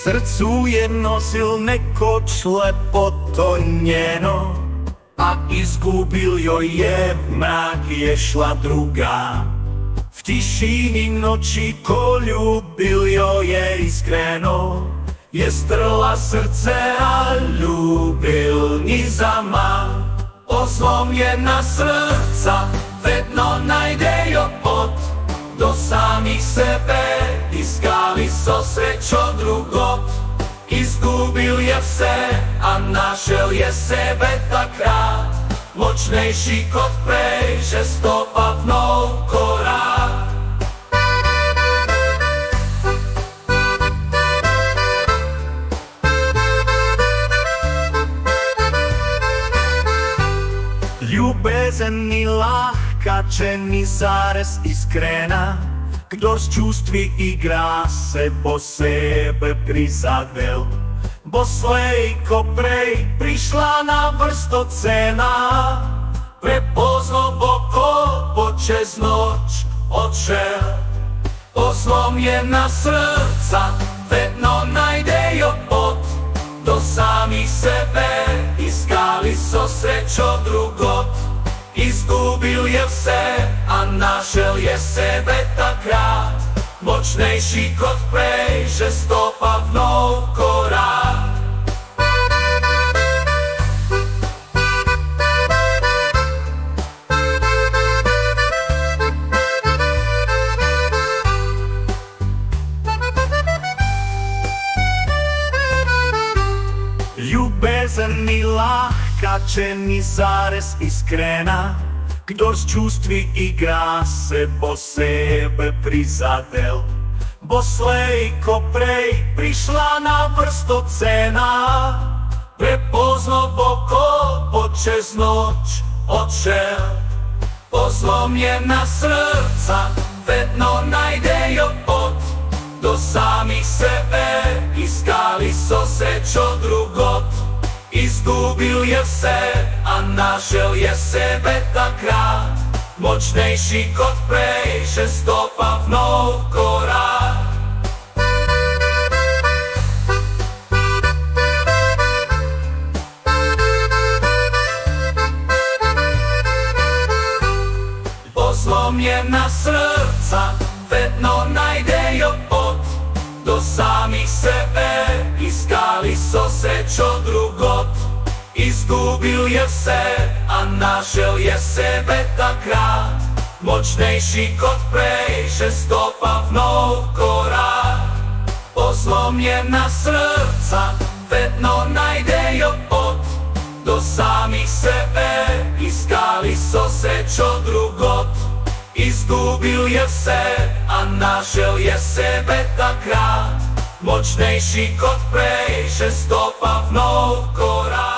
srdcu je nosil nekoć lepoto njeno, a izgubil joj je mrak, je šla druga. V tišini noći ko ljubil joj je iskreno, je strla srce, a ljubil ni zama. Ozlomljena srca vedno najdejo pot do samih sebe, iskali so srećo drugot. Izgubil je vse, a našel je sebe takrat, močnejši kot prej, že stopa v nov korak. Ljubezen ni lahka, če ni zares iskrena. Kdor s čustvi igra, se bo sebe prizadel. Bo slej ko prej prišla na vrsto cena. Prepozno bo, ko bo čez noč odšel. Ozlomljena srca vedno najdejo pot do samih sebe, iskali so srećo drugot. Izgubil je vse, a našel je sebe takrat, močnejši kot prej, že stopa v nov korak. Ljubezen ni lahka, če ni zares iskrena. Kdor s čustvi igra, se bo sebe prizadel. Bo slej ko prej prišla na vrsto cena. Prepozno bo, ko bo čez noč odšel. Ozlomljena srca vedno najdejo pot do samih sebe, iskali so srećo drugot. Izgubil je vse, a našel je sebe takrat, močnejši kot prej, že stopa v nov korak. Ozlomljena srca vedno najdejo pot do samih sebe, iskali so srećo drugot. Izgubil je vse, a našel je sebe takrat, močnejši kot prej, že stopa v nov korak. Ozlomljena srca vedno najdejo pot do samih sebe, iskali so srećo drugot. Izgubil je vse, a našel je sebe takrat, močnejši kot prej, že stopa v nov korak.